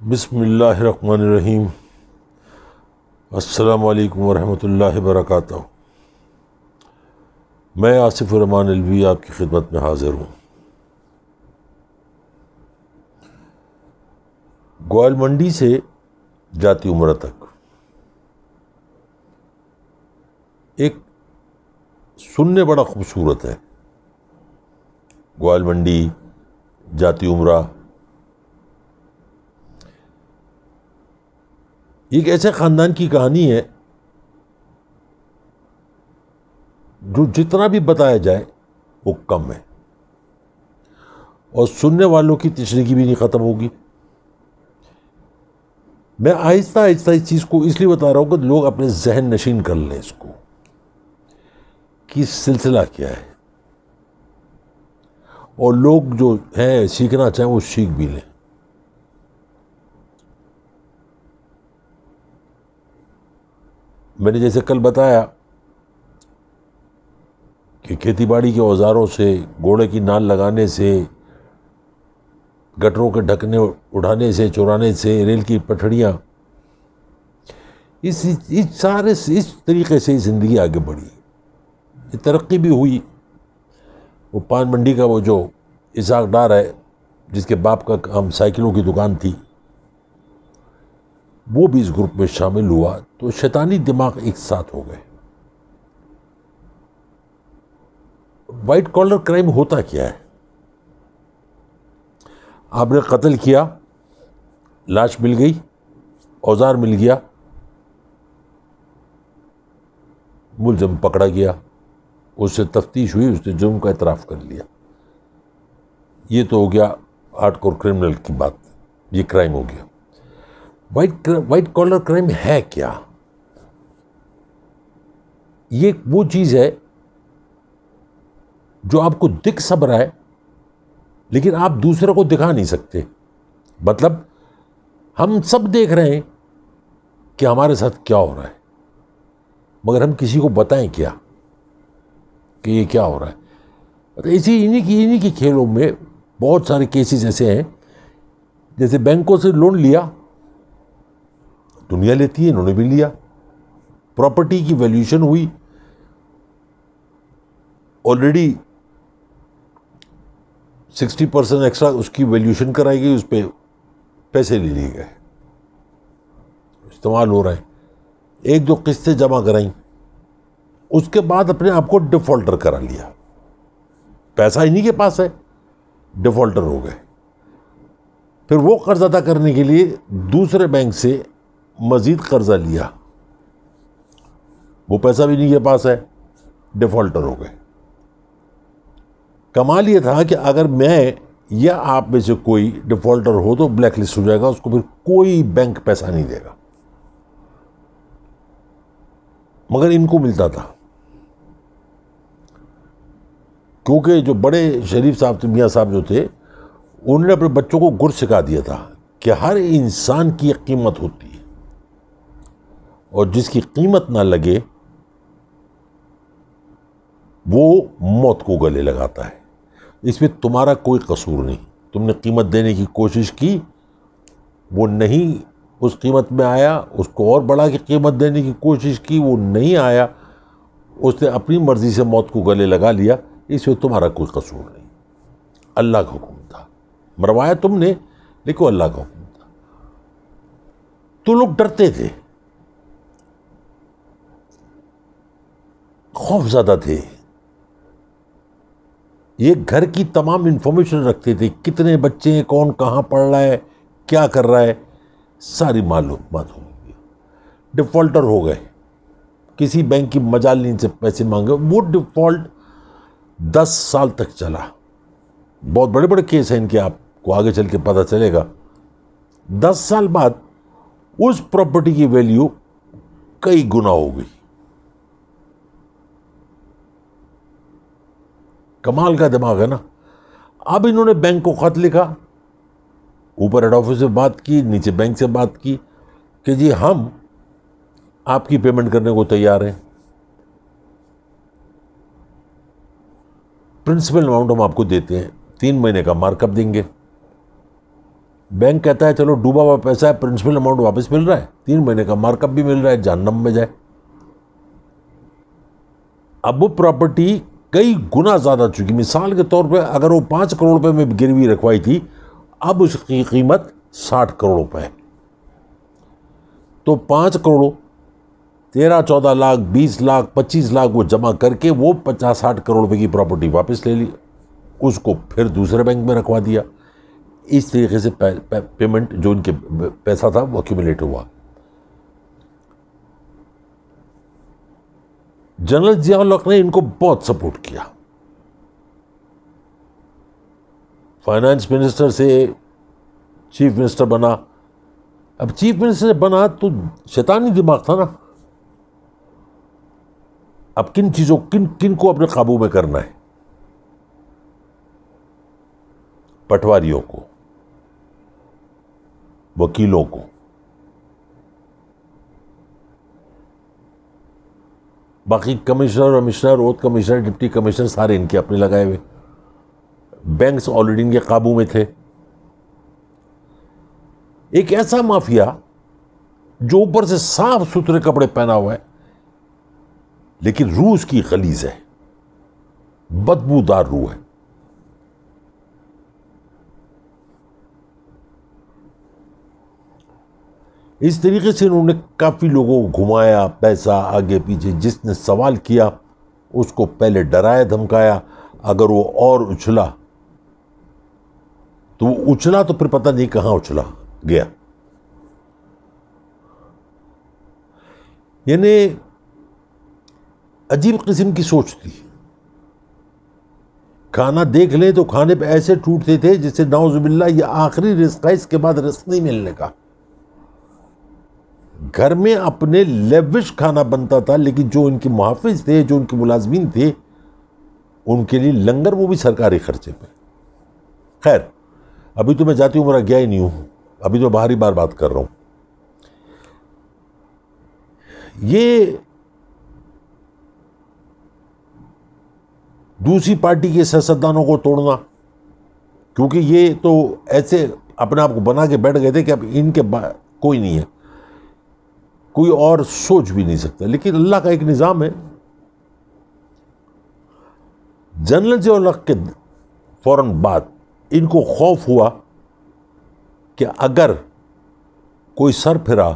بسم اللہ الرحمن الرحیم۔ السلام علیکم ورحمۃ اللہ وبرکاتہ۔ میں آصف الرحمن الوی آپ کی خدمت میں حاضر ہوں۔ گوال منڈی سے جاتی عمرہ تک ایک سننے بڑا خوبصورت ہے۔ گوال منڈی جاتی عمرہ ایک ایسے خاندان کی کہانی ہے جو جتنا بھی بتایا جائے وہ کم ہے، اور سننے والوں کی تشریح بھی نہیں ختم ہوگی۔ میں آہستہ آہستہ اس چیز کو اس لیے بتا رہا ہوں کہ لوگ اپنے ذہن نشین کر لیں اس کو کہ سلسلہ کیا ہے، اور لوگ جو ہیں سیکھنا چاہیں وہ سیکھ بھی لیں۔ میں نے جیسے کل بتایا کہ کھیتی باڑی کے اوزاروں سے، گھوڑے کی نال لگانے سے، گٹروں کے ڈھکنے اٹھانے سے، چورانے سے، ریل کی پٹڑیاں، اس طریقے سے زندگی آگے بڑھی، یہ ترقی بھی ہوئی۔ وہ پان منڈی کا وہ جو اسحاق ڈار ہے جس کے باپ کا کام سائیکلوں کی دکان تھی، وہ بھی اس گروپ میں شامل ہوا، تو شیطانی دماغ ایک ساتھ ہو گئے۔ وائٹ کالر کرائم ہوتا کیا ہے؟ آپ نے قتل کیا، لاش مل گئی، اوزار مل گیا، ملزم پکڑا گیا، اس سے تفتیش ہوئی، اس نے جرم کا اعتراف کر لیا۔ یہ تو ہو گیا ہارڈ کور کرمنل کی بات، یہ کرائم ہو گیا۔ وائٹ کالر کرائم ہے کیا؟ یہ وہ چیز ہے جو آپ کو دکھ سب رہا ہے لیکن آپ دوسرے کو دکھا نہیں سکتے۔ مطلب ہم سب دیکھ رہے ہیں کہ ہمارے ساتھ کیا ہو رہا ہے، مگر ہم کسی کو بتائیں کیا کہ یہ کیا ہو رہا ہے۔ انہی کی کھیلوں میں بہت سارے کیسز ایسے ہیں، جیسے بینکوں سے لون لیا، دنیا لیتی ہے، انہوں نے بھی لیا، پراپرٹی کی ویلیوشن ہوئی، آلریڈی 60% ایکسٹرا اس کی ویلیوشن کرائی گئی، اس پہ پیسے لے لیے گئے، استعمال ہو رہے ہیں۔ ایک دو قسطیں جمع کرائیں، اس کے بعد اپنے آپ کو ڈیفالٹر کرا لیا، پیسہ انہی کے پاس ہے، ڈیفالٹر ہو گئے۔ پھر وہ قرض ادا کرنے کے لیے دوسرے بینک سے مزید قرضہ لیا، وہ پیسہ بھی انہی کے پاس ہے، ڈیفالٹر ہو گئے۔ کمال یہ تھا کہ اگر میں یا آپ میں سے کوئی ڈیفالٹر ہو تو بلیک لسٹ ہو جائے گا، اس کو پھر کوئی بینک پیسہ نہیں دے گا، مگر ان کو ملتا تھا، کیونکہ جو بڑے شریف صاحب میاں صاحب جو تھے، انہوں نے اپنے بچوں کو گر سکھا دیا تھا کہ ہر انسان کی ایک قیمت ہوتی ہے، اور جس کی قیمت نہ لگے وہ موت کو گلے لگاتا ہے۔ اس میں تمہارا کوئی قصور نہیں، تم نے قیمت دینے کی کوشش کی، وہ نہیں اس قیمت میں آیا، اس کو اور بڑھا کے قیمت دینے کی کوشش کی، وہ نہیں آیا، اس نے اپنی مرضی سے موت کو گلے لگا لیا، اس میں تمہارا کوئی قصور نہیں۔ اللہ کا حکم تھا، مروایا تم نے، لیکن اللہ کا حکم تھا۔ تو لوگ ڈرتے تھے، خوف زدہ تھے، یہ گھر کی تمام انفارمیشن رکھتے تھے، کتنے بچے ہیں، کون کہاں پڑھ رہا ہے، کیا کر رہا ہے، ساری معلومات ہو گئی۔ ڈیفالٹر ہو گئے، کسی بینک کی مجال نہیں سے پیسے مانگے، وہ ڈیفالٹ 10 سال تک چلا۔ بہت بڑے بڑے کیس ہیں ان کے، آپ کو آگے چل کے پتہ چلے گا۔ 10 سال بعد اس پراپرٹی کی ویلیو کئی گنا ہو گئی۔ کمال کا دماغ ہے نا۔ اب انہوں نے بینک کو خط لکھا، اوپر ہیڈ آفس سے بات کی، نیچے بینک سے بات کی کہ جی ہم آپ کی پیمنٹ کرنے کو تیار ہیں، پرنسپل اماؤنٹ ہم آپ کو دیتے ہیں، 3 مہینے کا مارک اپ دیں گے۔ بینک کہتا ہے چلو ڈوبا ہوا پیسہ ہے، پرنسپل اماؤنٹ واپس مل رہا ہے، 3 مہینے کا مارک اپ بھی مل رہا ہے، جہنم میں جائے۔ اب وہ پراپرٹی کئی گنا زیادہ چکی، مثال کے طور پہ اگر وہ 5 کروڑ روپے میں گروی رکھوائی تھی، اب اس کی قیمت 60 کروڑ روپے ہے۔ تو 5 کروڑ 13-14 لاکھ 20 لاکھ 25 لاکھ وہ جمع کر کے وہ 50-60 کروڑ روپے کی پراپرٹی واپس لے لی، اس کو پھر دوسرے بینک میں رکھوا دیا۔ اس طریقے سے پیمنٹ جو ان کے پیسہ تھا وہ ایکومولیٹ ہوا۔ جنرل ضیاء الحق نے ان کو بہت سپورٹ کیا، فائنانس منسٹر سے چیف منسٹر بنا۔ اب چیف منسٹر بنا تو شیطانی دماغ تھا نا، اب کن چیزوں کن کو اپنے قابو میں کرنا ہے؟ پٹواریوں کو، وکیلوں کو، باقی commissioner oath commissioner deputy commissioner سارے ان کے اپنے لگائے ہوئے، بینکس آلریڈی ان کے قابو میں تھے۔ ایک ایسا مافیا جو اوپر سے صاف ستھرے کپڑے پہنا ہوا ہے لیکن روح اس کی غلیظ ہے، بدبودار روح ہے۔ اس طریقے سے انہوں نے کافی لوگوں کو گھمایا، پیسہ آگے پیچھے، جس نے سوال کیا اس کو پہلے ڈرایا دھمکایا، اگر وہ اور اچھلا تو وہ اچھلا تو پھر پتہ نہیں کہاں اچھلا گیا۔ یعنی عجیب قسم کی سوچ تھی۔ کھانا دیکھ لیں تو کھانے پہ ایسے ٹوٹتے تھے جس سے نعوذ باللہ یہ آخری رزق ہے، اس کے بعد رزق نہیں ملنے کا۔ گھر میں اپنے لیوش کھانا بنتا تھا، لیکن جو ان کے محافظ تھے، جو ان کے ملازمین تھے، ان کے لیے لنگر، وہ بھی سرکاری خرچے پہ۔ خیر، ابھی تو میں جاتی ہوں، میرا گیا ہی نہیں ہوں، ابھی تو باہری بار بات کر رہا ہوں۔ یہ دوسری پارٹی کے سیاستدانوں کو توڑنا، کیونکہ یہ تو ایسے اپنے آپ کو بنا کے بیٹھ گئے تھے کہ اب ان کے کوئی نہیں ہے، کوئی اور سوچ بھی نہیں سکتا، لیکن اللہ کا ایک نظام ہے۔ جنرل ضیاء الحق کے فوراً بعد ان کو خوف ہوا کہ اگر کوئی سر پھرا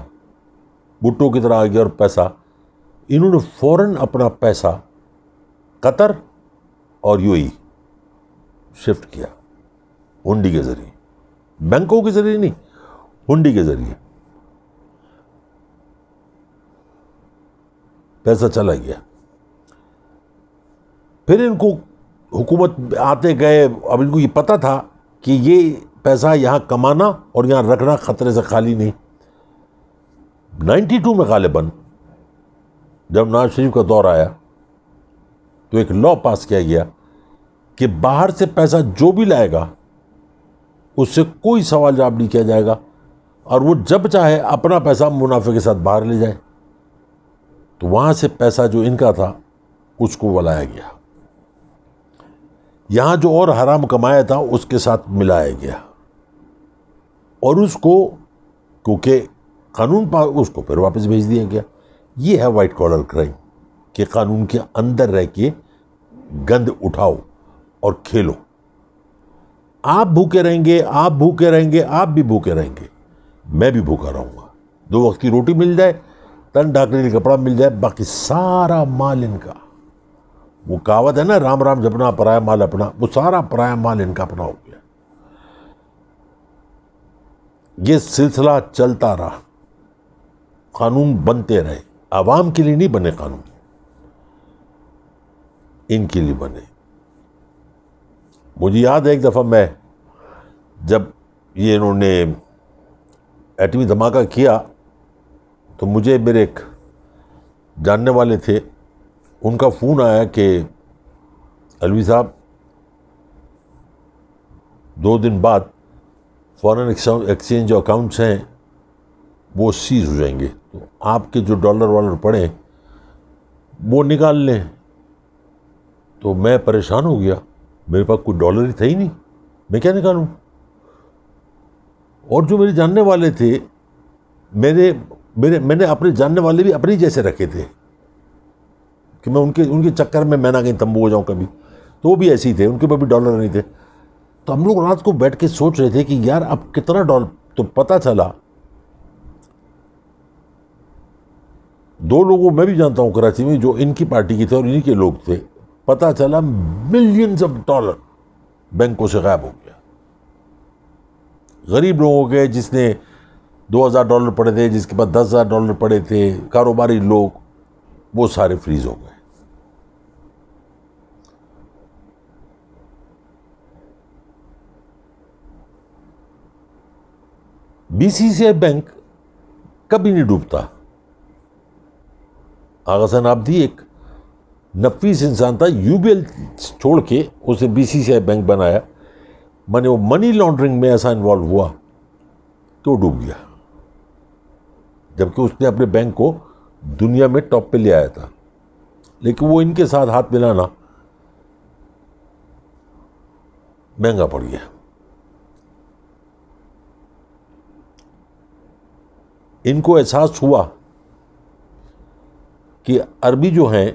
بھٹو کی طرح آ گیا اور پیسہ، انہوں نے فوراً اپنا پیسہ قطر اور یو اے ای شفٹ کیا، ہنڈی کے ذریعے، بینکوں کے ذریعے نہیں، ہنڈی کے ذریعے پیسہ چلا گیا۔ پھر ان کو حکومت آتے گئے، اب ان کو یہ پتہ تھا کہ یہ پیسہ یہاں کمانا اور یہاں رکھنا خطرے سے خالی نہیں۔ 92 میں غالباً جب نواز شریف کا دور آیا تو ایک لا پاس کیا گیا کہ باہر سے پیسہ جو بھی لائے گا اس سے کوئی سوال جواب نہیں کیا جائے گا، اور وہ جب چاہے اپنا پیسہ منافع کے ساتھ باہر لے جائے۔ تو وہاں سے پیسہ جو ان کا تھا اس کو ولایا گیا، یہاں جو اور حرام کمایا تھا اس کے ساتھ ملایا گیا، اور اس کو کیونکہ قانون اس کو پھر واپس بھیج دیا گیا۔ یہ ہے وائٹ کالر کرائم، کہ قانون کے اندر رہ کے گند اٹھاؤ اور کھیلو۔ آپ بھوکے رہیں گے، آپ بھوکے رہیں گے، آپ بھی بھوکے رہیں گے، میں بھی بھوکا رہوں گا۔ 2 وقت کی روٹی مل جائے، تن ڈھانکنے کے لیے کپڑا مل جائے، باقی سارا مال ان کا۔ وہ کہاوت ہے نا، رام رام جپنا پرایا مال اپنا، وہ سارا پرایا مال ان کا اپنا ہو گیا۔ یہ سلسلہ چلتا رہا، قانون بنتے رہے، عوام کے لیے نہیں بنے قانون، ان کے لیے بنے۔ مجھے یاد ہے ایک دفعہ میں جب یہ انہوں نے ایٹمی دھماکہ کیا تو مجھے میرے ایک جاننے والے تھے، ان کا فون آیا کہ علوی صاحب 2 دن بعد فارن ایکسچینج جو اکاؤنٹس ہیں وہ سیز ہو جائیں گے، تو آپ کے جو ڈالر والر پڑے وہ نکال لیں۔ تو میں پریشان ہو گیا، میرے پاس کوئی ڈالر ہی تھا ہی نہیں، میں کیا نکالوں؟ اور جو میرے جاننے والے تھے، میں نے اپنے جاننے والے بھی اپنی جیسے رکھے تھے کہ میں ان کے چکر میں نہ کہیں تمبو ہو جاؤں کبھی، تو وہ بھی ایسے ہی تھے، ان کے پاس بھی ڈالر نہیں تھے. تو ہم لوگ رات کو بیٹھ کے سوچ رہے تھے کہ یار اب کتنا ڈالر. تو پتہ چلا 2 لوگوں میں بھی جانتا ہوں کراچی میں جو ان کی پارٹی کے تھے اور انہی کے لوگ تھے، پتہ چلا ملینز آف ڈالر بینکوں سے غائب ہو گیا. غریب لوگوں کے، جس نے $2,000 پڑے تھے، جس کے پاس $10,000 پڑے تھے، کاروباری لوگ، وہ سارے فریز ہو گئے. BCCI بینک کبھی نہیں ڈوبتا. آغا حسن آبدی ایک نفیس انسان تھا، UBL چھوڑ کے اس نے BCCI بینک بنایا. میں نے وہ منی لانڈرنگ میں ایسا انوالو ہوا کہ وہ ڈوب گیا، جبکہ اس نے اپنے بینک کو دنیا میں ٹاپ پہ لے آیا تھا. لیکن وہ ان کے ساتھ ہاتھ ملانا مہنگا پڑ گیا. ان کو احساس ہوا کہ عربی جو ہیں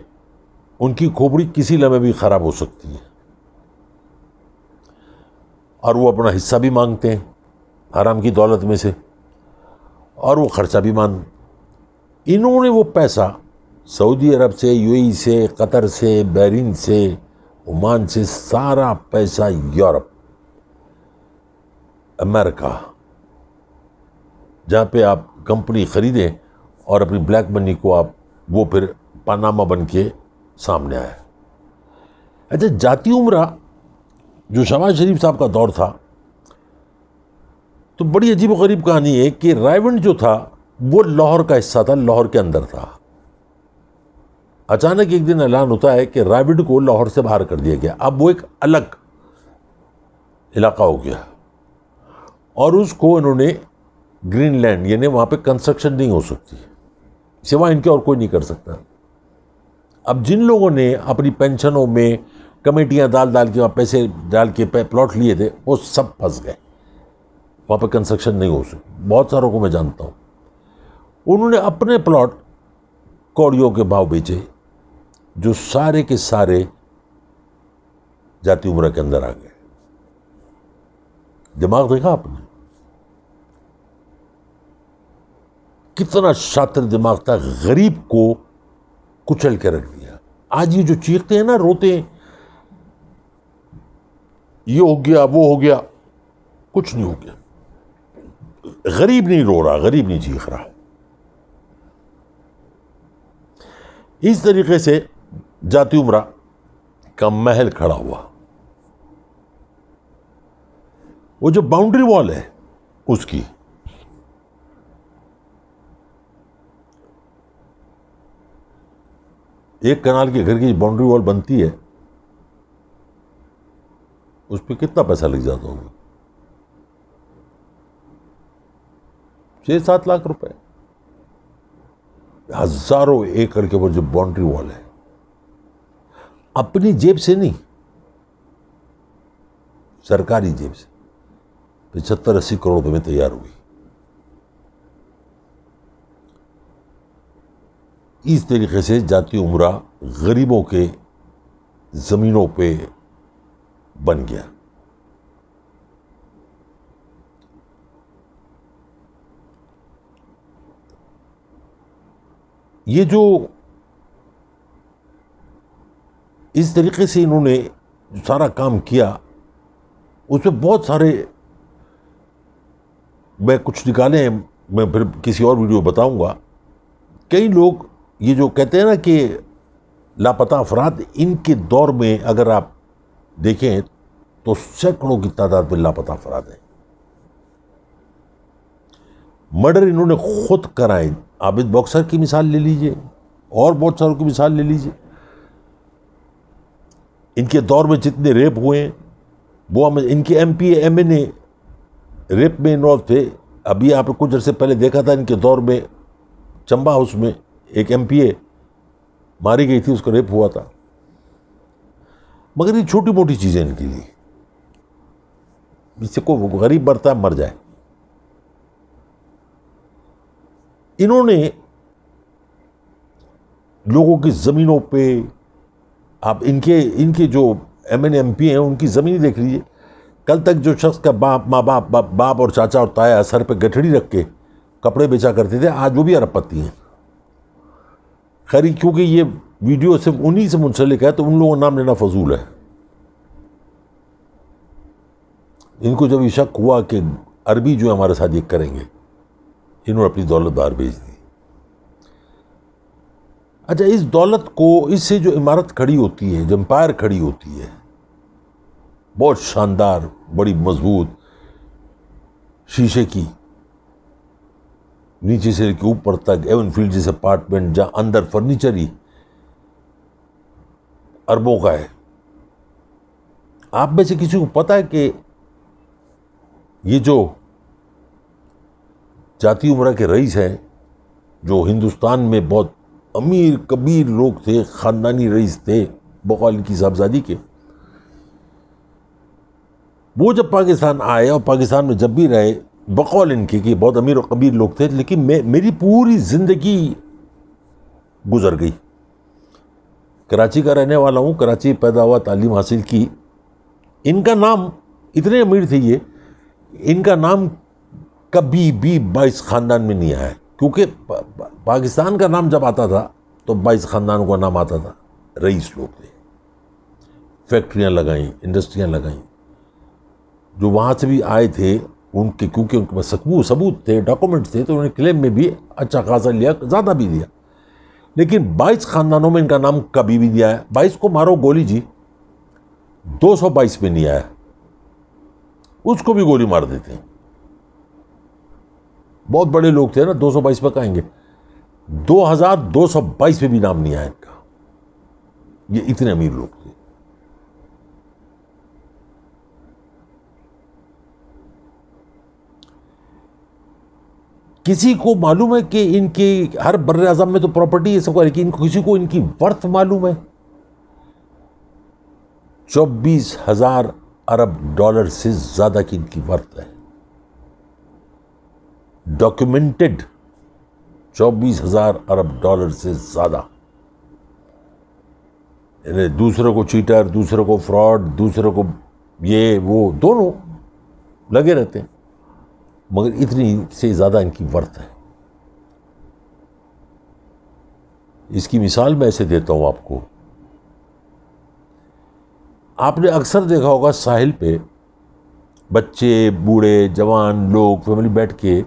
ان کی کھوپڑی کسی لمحے بھی خراب ہو سکتی ہے، اور وہ اپنا حصہ بھی مانگتے ہیں حرام کی دولت میں سے، اور وہ خرچہ بھی مانتے. انہوں نے وہ پیسہ سعودی عرب سے، UAE سے، قطر سے، بحرین سے، عمان سے، سارا پیسہ یورپ، امریکہ، جہاں پہ آپ کمپنی خریدیں اور اپنی بلیک منی کو آپ، وہ پھر پاناما بن کے سامنے آیا. اچھا، جاتی عمرہ جو شہباز شریف صاحب کا دور تھا، تو بڑی عجیب و غریب کہانی ہے کہ رائیونڈ جو تھا وہ لاہور کا حصہ تھا، لاہور کے اندر تھا. اچانک ایک دن اعلان ہوتا ہے کہ رائیونڈ کو لاہور سے باہر کر دیا گیا. اب وہ ایک الگ علاقہ ہو گیا، اور اس کو انہوں نے گرین لینڈ، یعنی وہاں پہ کنسٹرکشن نہیں ہو سکتی سوائے ان کے، اور کوئی نہیں کر سکتا. اب جن لوگوں نے اپنی پینشنوں میں کمیٹیاں ڈال کے، وہاں پیسے ڈال کے پلاٹ لیے تھے، وہ سب پھنس گئے. وہاں پہ کنسٹرکشن نہیں ہو سکتی. بہت ساروں کو میں جانتا ہوں. انہوں نے اپنے پلاٹ کوڑیوں کے بھاؤ بیچے، جو سارے کے سارے جاتی عمرہ کے اندر آ گئے. دماغ دیکھا آپ نے؟ کتنا شاطر دماغ تھا، غریب کو کچل کے رکھ دیا. آج یہ جو چیختے ہیں نا، روتے ہیں، یہ ہو گیا، وہ ہو گیا، کچھ نہیں ہو گیا. غریب نہیں رو رہا، غریب نہیں چیخ رہا. اس طریقے سے جاتی عمرہ کا محل کھڑا ہوا. وہ جو باؤنڈری وال ہے اس کی، ایک کنال کے گھر کی باؤنڈری وال بنتی ہے، اس پہ کتنا پیسہ لگ جاتا ہوگا؟ 6-7 لاکھ روپے. ہزاروں ایکڑ کے اوپر جو باؤنڈری وال ہے، اپنی جیب سے نہیں، سرکاری جیب سے 75-80 کروڑ روپے میں تیار ہوئی. اس طریقے سے جاتی عمرہ غریبوں کے زمینوں پہ بن گیا. یہ جو اس طریقے سے انہوں نے جو سارا کام کیا، اس میں بہت سارے، میں کچھ نکالے ہیں، میں پھر کسی اور ویڈیو بتاؤں گا. کئی لوگ یہ جو کہتے ہیں نا کہ لاپتہ افراد، ان کے دور میں اگر آپ دیکھیں تو سینکڑوں کی تعداد میں لاپتہ افراد ہیں. مرڈر انہوں نے خود کرائے. عابد باکسر کی مثال لے لیجئے، اور بہت ساروں کی مثال لے لیجئے. ان کے دور میں جتنے ریپ ہوئے ہیں، وہ ان کے MP MNA ریپ میں انوالو تھے. ابھی آپ نے کچھ عرصے پہلے دیکھا تھا، ان کے دور میں چمبا ہاؤس میں ایک MPA ماری گئی تھی، اس کا ریپ ہوا تھا. مگر یہ چھوٹی موٹی چیزیں ان کے لیے، اس سے کوئی غریب مرتا ہے مر جائے. انہوں نے لوگوں کی زمینوں پہ، آپ ان کے جو ایم این ایم پی ہیں ان کی زمین دیکھ لیجیے. کل تک جو شخص کا باپ اور چاچا اور تایا سر پہ گٹھڑی رکھ کے کپڑے بیچا کرتے تھے، آج وہ بھی ارب پتی ہیں. خیر کیونکہ یہ ویڈیو صرف انہی سے منسلک ہے تو ان لوگوں کا نام لینا فضول ہے. ان کو جب یہ شک ہوا کہ عربی جو ہمارے ساتھ یہ کریں گے، انہوں نے اپنی دولت باہر بھیج دی. اچھا، اس دولت کو، اس سے جو عمارت کھڑی ہوتی ہے، جو امپائر کھڑی ہوتی ہے، بہت شاندار، بڑی مضبوط، شیشے کی، نیچے سے لے کے اوپر تک ایون فیلڈ جیسے اپارٹمنٹ جہاں اندر فرنیچر ہی اربوں کا ہے. آپ میں سے کسی کو پتا ہے کہ یہ جو جاتی عمرہ کے رئیس ہیں، جو ہندوستان میں بہت امیر کبیر لوگ تھے، خاندانی رئیس تھے بقول ان کی صاحبزادی کے، وہ جب پاکستان آئے اور پاکستان میں جب بھی رہے، بقول ان کے کہ بہت امیر و کبیر لوگ تھے، لیکن میری پوری زندگی گزر گئی. کراچی کا رہنے والا ہوں، کراچی پیدا ہوا، تعلیم حاصل کی. ان کا نام، اتنے امیر تھے یہ، ان کا نام کبھی بھی 22 خاندان میں نہیں آیا. کیونکہ پاکستان کا نام جب آتا تھا تو 22 خاندانوں کا نام آتا تھا. رئیس لوگ تھے، فیکٹریاں لگائیں، انڈسٹریاں لگائیں. جو وہاں سے بھی آئے تھے ان کے، کیونکہ ان کے پاس ثبوت تھے، ڈاکومنٹ تھے، تو انہوں نے کلیم میں بھی اچھا خاصا لیا، زیادہ بھی لیا. لیکن 22 خاندانوں میں ان کا نام کبھی بھی نہیں آیا. 22 کو مارو گولی جی، 222 میں نہیں آیا، اس کو بھی گولی مار دیتے ہیں. بہت بڑے لوگ تھے نا، 222 پہ کہیں گے، 2222 پہ بھی نام نہیں آیا ان کا. یہ اتنے امیر لوگ تھے. کسی کو معلوم ہے کہ ان کے ہر بر اعظم میں تو پراپرٹی ہے سب کا، لیکن کسی کو ان کی ورث معلوم ہے؟ 24,000 ارب ڈالر سے زیادہ کی ان کی ورث ہے، ڈاکیومنٹڈ 24,000 ارب ڈالر سے زیادہ. یعنی دوسرے کو چیٹر، دوسرے کو فراڈ، دوسرے کو یہ وہ، دونوں لگے رہتے ہیں، مگر اتنی سے زیادہ ان کی ورث ہے. اس کی مثال میں ایسے دیتا ہوں آپ کو. آپ نے اکثر دیکھا ہوگا ساحل پہ بچے، بوڑھے، جوان لوگ، فیملی بیٹھ کے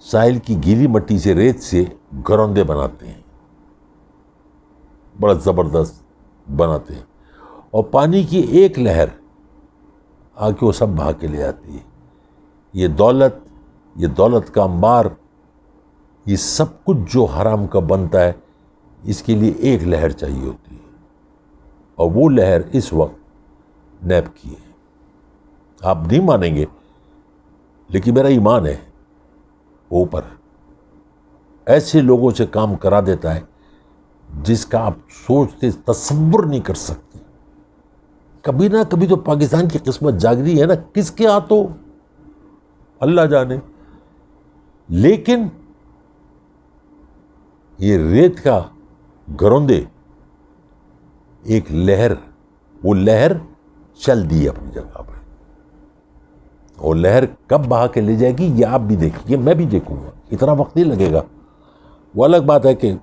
ساحل کی گیلی مٹی سے، ریت سے گروندے بناتے ہیں، بڑا زبردست بناتے ہیں، اور پانی کی ایک لہر آ کے وہ سب بہا کے لے آتی ہے. یہ دولت کا انبار، یہ سب کچھ جو حرام کا بنتا ہے، اس کے لیے ایک لہر چاہیے ہوتی ہے، اور وہ لہر اس وقت نیب کی ہے. آپ نہیں مانیں گے لیکن میرا ایمان ہے، اوپر ایسے لوگوں سے کام کرا دیتا ہے جس کا آپ سوچتے تصور نہیں کر سکتے. کبھی نہ کبھی تو پاکستان کی قسمت جاگ رہی ہے نا، کس کے ہاتھوں اللہ جانے. لیکن یہ ریت کا گروندے، ایک لہر، وہ لہر چل دی اپنی جگہ پہ، اور لہر کب بہا کے لے جائے گی یہ آپ بھی دیکھیں گے، میں بھی دیکھوں گا. اتنا وقت نہیں لگے گا. وہ الگ بات ہے کہ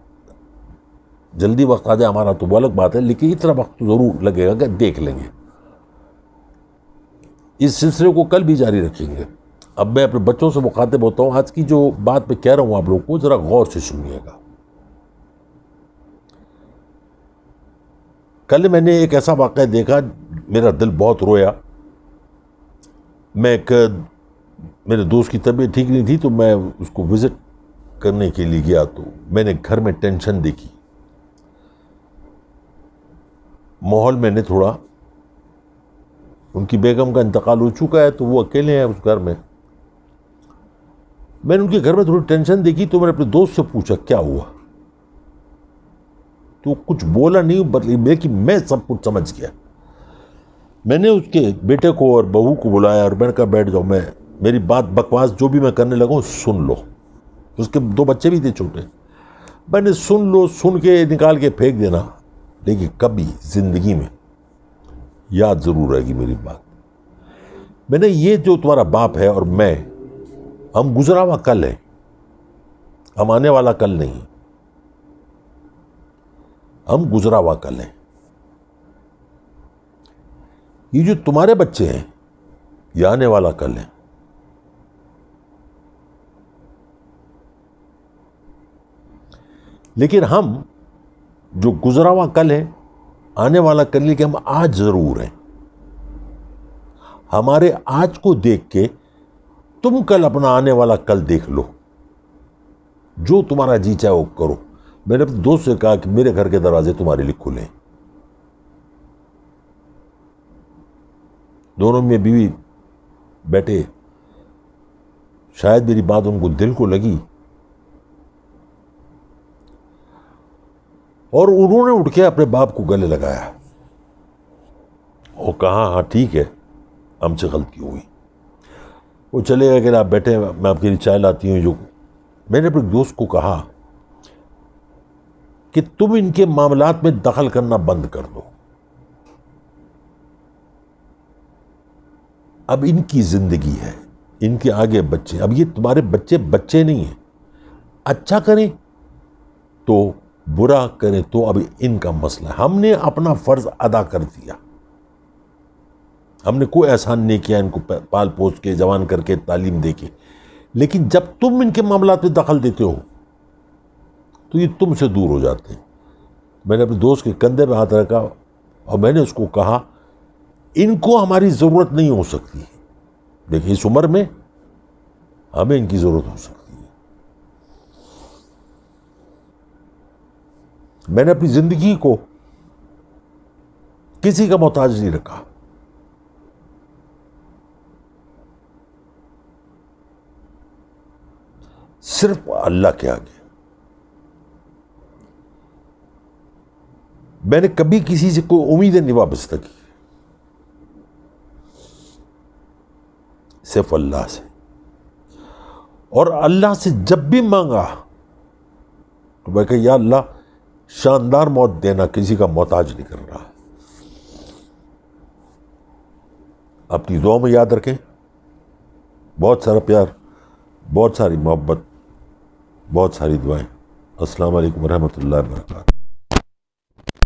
جلدی وقت آ جائے ہمارا تو وہ الگ بات ہے، لیکن اتنا وقت تو ضرور لگے گا کہ دیکھ لیں گے. اس سلسلے کو کل بھی جاری رکھیں گے. اب میں اپنے بچوں سے مخاطب ہوتا ہوں. آج کی جو بات میں کہہ رہا ہوں آپ لوگوں کو ذرا غور سے سنیے گا. کل میں نے ایک ایسا واقعہ دیکھا، میرا دل بہت رویا. میرے دوست کی طبیعت ٹھیک نہیں تھی تو میں اس کو وزٹ کرنے کے لیے گیا، تو میں نے گھر میں ٹینشن دیکھی. ماحول میں نے تھوڑا، ان کی بیگم کا انتقال ہو چکا ہے تو وہ اکیلے ہیں اس گھر میں. میں نے ان کے گھر میں تھوڑی ٹینشن دیکھی تو میں نے اپنے دوست سے پوچھا کیا ہوا، تو کچھ بولا نہیں، لیکن میں سب کچھ سمجھ گیا. میں نے اس کے بیٹے کو اور بہو کو بلایا اور میں نے کہا بیٹھ جاؤ، میری بات بکواس جو بھی میں کرنے لگا ہوں سن لو، اس کے 2 بچے بھی تھے چھوٹے. میں نے سن کے نکال کے پھینک دینا، لیکن کبھی زندگی میں یاد ضرور رہے گی میری بات. میں نے یہ جو تمہارا باپ ہے اور میں، ہم گزرا ہوا کل ہے، ہم آنے والا کل نہیں. ہم گزرا ہوا کل ہیں. یہ جو تمہارے بچے ہیں یہ آنے والا کل ہے. لیکن ہم جو گزرا ہوا کل ہے، آنے والا کل ہے کہ ہم آج ضرور ہیں. ہمارے آج کو دیکھ کے تم کل اپنا آنے والا کل دیکھ لو. جو تمہارا جی چاہے وہ کرو. میں نے اپنے دوست سے کہا کہ میرے گھر کے دروازے تمہارے لیے کھلے ہیں. دونوں میں بیوی بیٹھے، شاید میری بات ان کو دل کو لگی اور انہوں نے اٹھ کے اپنے باپ کو گلے لگایا اور کہا ہاں ٹھیک ہے، ہم سے غلطی ہوئی. وہ چلے گئے کہ آپ بیٹھے، میں آپ کے لیے چائے لاتی ہوں. جو میں نے اپنے دوست کو کہا کہ تم ان کے معاملات میں دخل کرنا بند کر دو. اب ان کی زندگی ہے، ان کے آگے بچے. اب یہ تمہارے بچے نہیں ہیں. اچھا کریں تو برا کریں تو اب ان کا مسئلہ ہے. ہم نے اپنا فرض ادا کر دیا. ہم نے کوئی احسان نہیں کیا ان کو پال پوس کے، جوان کر کے، تعلیم دے کے. لیکن جب تم ان کے معاملات میں دخل دیتے ہو تو یہ تم سے دور ہو جاتے ہیں. میں نے اپنے دوست کے کندھے پہ ہاتھ رکھا اور میں نے اس کو کہا ان کو ہماری ضرورت نہیں ہو سکتی. دیکھیں اس عمر میں ہمیں ان کی ضرورت ہو سکتی ہے. میں نے اپنی زندگی کو کسی کا محتاج نہیں رکھا. صرف اللہ کے آگے. میں نے کبھی کسی سے کوئی امیدیں نہیں وابستہ کی، صرف اللہ سے. اور اللہ سے جب بھی مانگا تو میں کہا یا اللہ شاندار موت دینا، کسی کا محتاج نہیں کر رہا. اپنی دعا میں یاد رکھیں. بہت سارا پیار، بہت ساری محبت، بہت ساری دعائیں. السلام علیکم ورحمۃ اللہ وبرکاتہ.